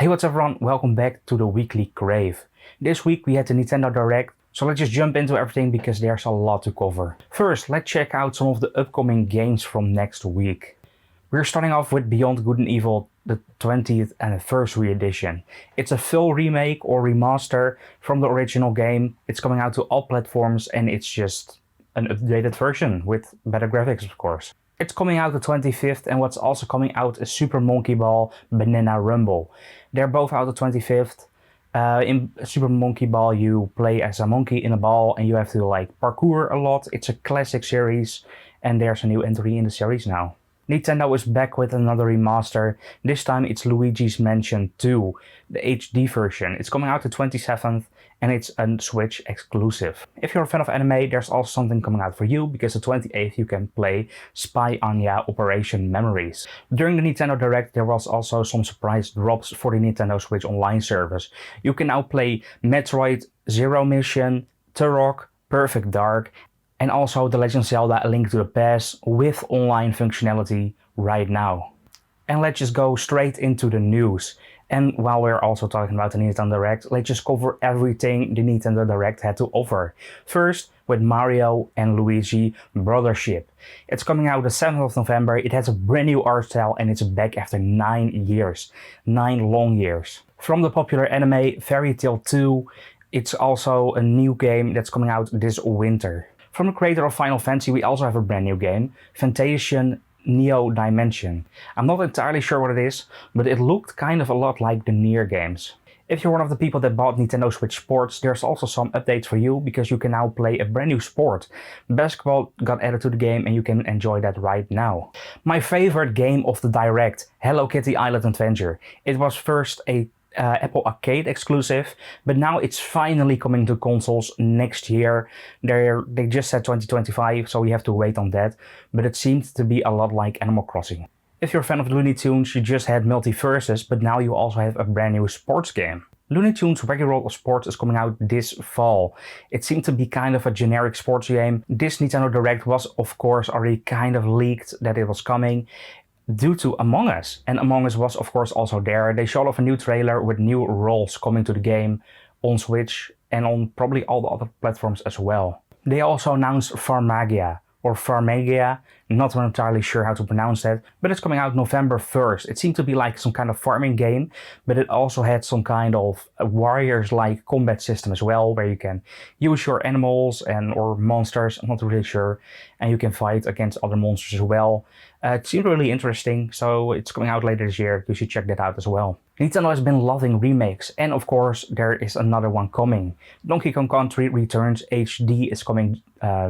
Hey, what's up everyone, welcome back to the Weekly Crave. This week we had the Nintendo Direct, so let's just jump into everything because there's a lot to cover. First, let's check out some of the upcoming games from next week. We're starting off with Beyond Good and Evil, the 20th anniversary edition. It's a full remake or remaster from the original game. It's coming out to all platforms and it's just an updated version with better graphics, of course. It's coming out the 25th, and what's also coming out is Super Monkey Ball Banana Rumble. They're both out the 25th. In Super Monkey Ball you play as a monkey in a ball and you have to parkour a lot. It's a classic series and there's a new entry in the series now. Nintendo is back with another remaster. This time it's Luigi's Mansion 2, the HD version. It's coming out the 27th and it's a Switch exclusive. If you're a fan of anime, there's also something coming out for you because the 28th you can play Spy Anya Operation Memories. During the Nintendo Direct there was also some surprise drops for the Nintendo Switch Online service. You can now play Metroid Zero Mission, Turok, Perfect Dark, and also The Legend of Zelda A Link to the Past with online functionality right now. And let's just go straight into the news. And while we're also talking about the Nintendo Direct, let's just cover everything the Nintendo Direct had to offer. First, with Mario and Luigi Brothership. It's coming out the 7th of November, it has a brand new art style and it's back after 9 years. 9 long years. From the popular anime Fairy Tail 2, it's also a new game that's coming out this winter. From the creator of Final Fantasy, we also have a brand new game, Fantasian Neo Dimension. I'm not entirely sure what it is, but it looked kind of a lot like the Nier games. If you're one of the people that bought Nintendo Switch Sports, there's also some updates for you because you can now play a brand new sport. Basketball got added to the game and you can enjoy that right now. My favorite game of the Direct, Hello Kitty Island Adventure. It was first a Apple Arcade exclusive, but now it's finally coming to consoles next year. They just said 2025, so we have to wait on that, but it seems to be a lot like Animal Crossing. If you're a fan of Looney Tunes, you just had Multiverses, but now you also have a brand new sports game. Looney Tunes Wacky World of Sports is coming out this fall. It seemed to be kind of a generic sports game. This Nintendo Direct was of course already kind of leaked that it was coming due to Among Us, and Among Us was of course also there. They showed off a new trailer with new roles coming to the game on Switch and on probably all the other platforms as well. They also announced Farmagia, or Farmagia, not entirely sure how to pronounce that, but it's coming out November 1st. It seemed to be like some kind of farming game, but it also had some kind of warriors-like combat system as well, where you can use your animals or monsters, I'm not really sure, and you can fight against other monsters as well. It seemed really interesting, so it's coming out later this year. You should check that out as well. Nintendo has been loving remakes, and of course there is another one coming. Donkey Kong Country Returns HD is coming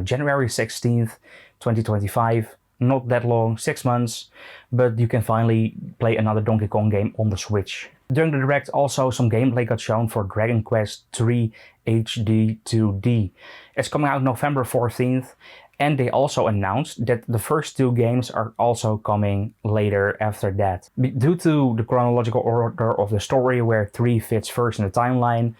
January 16th, 2025. Not that long, 6 months, but you can finally play another Donkey Kong game on the Switch. During the Direct also some gameplay got shown for Dragon Quest III HD 2D. It's coming out November 14th. And they also announced that the first 2 games are also coming later after that. Due to the chronological order of the story, where 3 fits first in the timeline,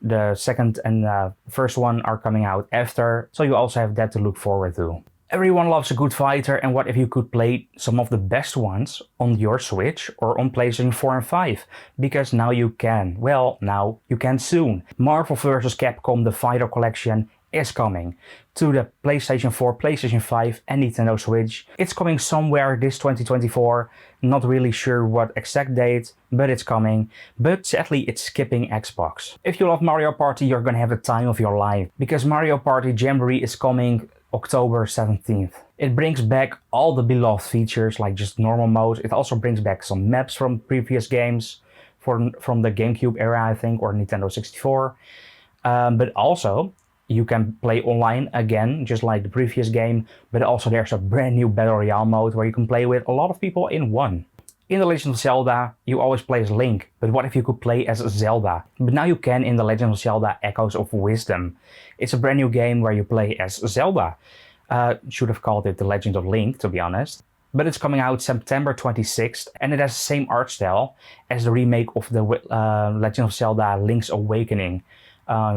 the second and first one are coming out after, so you also have that to look forward to. Everyone loves a good fighter, and what if you could play some of the best ones on your Switch or on PlayStation 4 and 5? Because now you can. Well, now you can soon. Marvel vs. Capcom The Fighter Collection is coming to the PlayStation 4, PlayStation 5 and Nintendo Switch. It's coming somewhere this 2024, not really sure what exact date, but it's coming. But sadly it's skipping Xbox. If you love Mario Party, you're gonna have the time of your life, because Mario Party Jamboree is coming October 17th. It brings back all the beloved features like just normal mode. It also brings back some maps from previous games from the GameCube era, I think, or Nintendo 64. But also you can play online again, just like the previous game, but also there's a brand new Battle Royale mode where you can play with a lot of people in one. In The Legend of Zelda, you always play as Link, but what if you could play as Zelda? But now you can in The Legend of Zelda Echoes of Wisdom. It's a brand new game where you play as Zelda. Should have called it The Legend of Link, to be honest. But it's coming out September 26th, and it has the same art style as the remake of the Legend of Zelda Link's Awakening.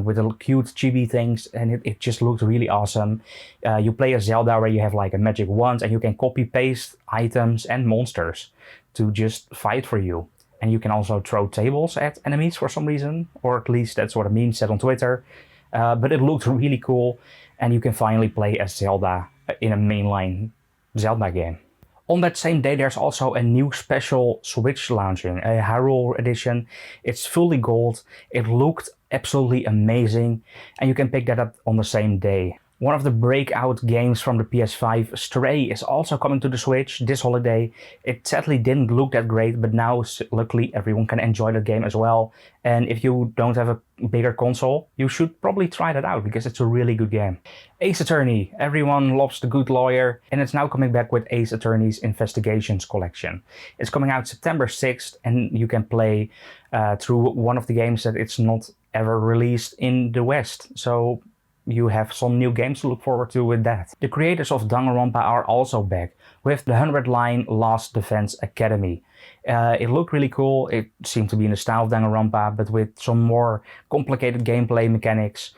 With the cute chibi things, and it just looked really awesome. You play as Zelda where you have like a magic wand and you can copy paste items and monsters to just fight for you. and you can also throw tables at enemies for some reason, or at least that's what a meme said on Twitter. But it looked really cool, and you can finally play as Zelda in a mainline Zelda game. On that same day, there's also a new special Switch launching, a Hyrule edition. It's fully gold. It looked absolutely amazing, and you can pick that up on the same day. One of the breakout games from the PS5, Stray, is also coming to the Switch this holiday. It sadly didn't look that great, but now luckily everyone can enjoy the game as well. And if you don't have a bigger console, you should probably try that out because it's a really good game. Ace Attorney, everyone loves the good lawyer, and it's now coming back with Ace Attorney's Investigations collection. It's coming out September 6th, and you can play through one of the games that it's not ever released in the West. So you have some new games to look forward to with that. The creators of Danganronpa are also back with the 100-line Last Defense Academy. It looked really cool. It seemed to be in the style of Danganronpa, but with some more complicated gameplay mechanics.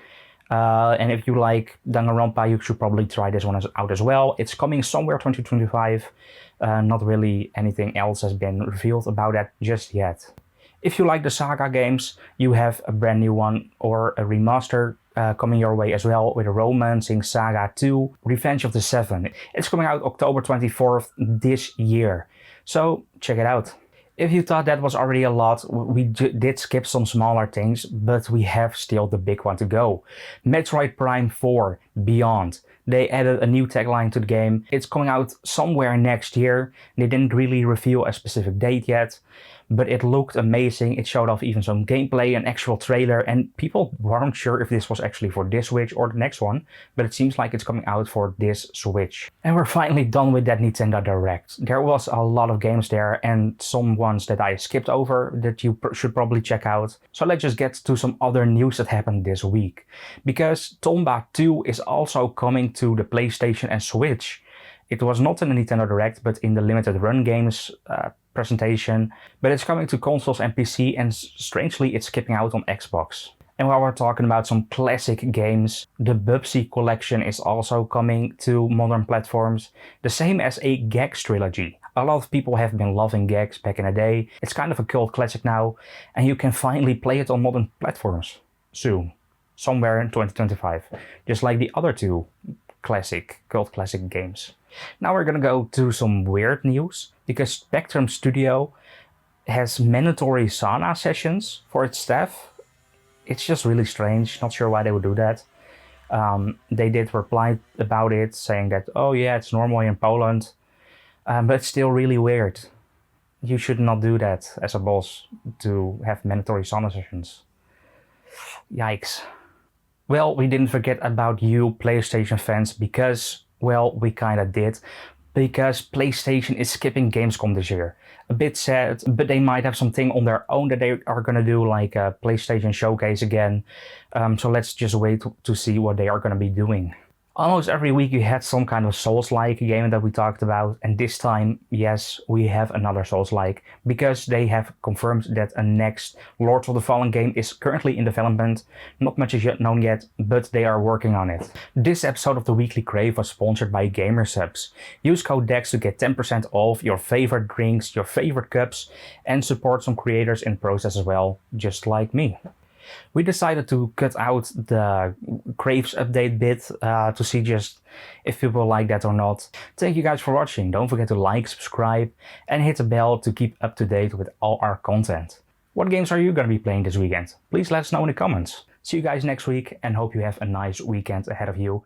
And if you like Danganronpa, you should probably try this one out as well. It's coming somewhere 2025. Not really anything else has been revealed about that just yet. If you like the Saga games, you have a brand new one or a remaster coming your way as well with a Romancing Saga 2, Revenge of the Seven. It's coming out October 24th this year, so check it out. If you thought that was already a lot, we did skip some smaller things, but we have still the big one to go. Metroid Prime 4 Beyond. They added a new tagline to the game. It's coming out somewhere next year. They didn't really reveal a specific date yet, but it looked amazing. It showed off even some gameplay, an actual trailer, and people weren't sure if this was actually for this Switch or the next one, but it seems like it's coming out for this Switch. And we're finally done with that Nintendo Direct. There was a lot of games there and some ones that I skipped over that you should probably check out. So let's just get to some other news that happened this week. Because Tomba 2 is also coming to the PlayStation and Switch. It was not in the Nintendo Direct, but in the limited run games presentation, but it's coming to consoles and PC, and strangely it's skipping out on Xbox. And while we're talking about some classic games, the Bubsy collection is also coming to modern platforms, the same as a Gex trilogy. A lot of people have been loving Gex back in the day. It's kind of a cult classic now, and you can finally play it on modern platforms soon, somewhere in 2025, just like the other two cult classic games. Now we're gonna go to some weird news, because Spectrum Studio has mandatory sauna sessions for its staff. It's just really strange, not sure why they would do that. They did reply about it, saying that, oh yeah, it's normal in Poland, but it's still really weird. You should not do that as a boss, to have mandatory sauna sessions. Yikes. Well, we didn't forget about you PlayStation fans, because, well, we kinda did. Because PlayStation is skipping Gamescom this year. A bit sad, but they might have something on their own that they are gonna do, like a PlayStation Showcase again. So let's just wait to see what they are gonna be doing. Almost every week you had some kind of Souls-like game that we talked about, and this time, yes, we have another Souls-like, because they have confirmed that a next Lords of the Fallen game is currently in development. Not much is yet known yet, but they are working on it. This episode of the Weekly Crave was sponsored by Gamersubs. Use code DEX to get 10% off your favorite drinks, your favorite cups, and support some creators in the process as well, just like me. We decided to cut out the Craves update bit to see just if people like that or not. Thank you guys for watching. Don't forget to like, subscribe, and hit the bell to keep up to date with all our content. What games are you going to be playing this weekend? Please let us know in the comments. See you guys next week, and hope you have a nice weekend ahead of you.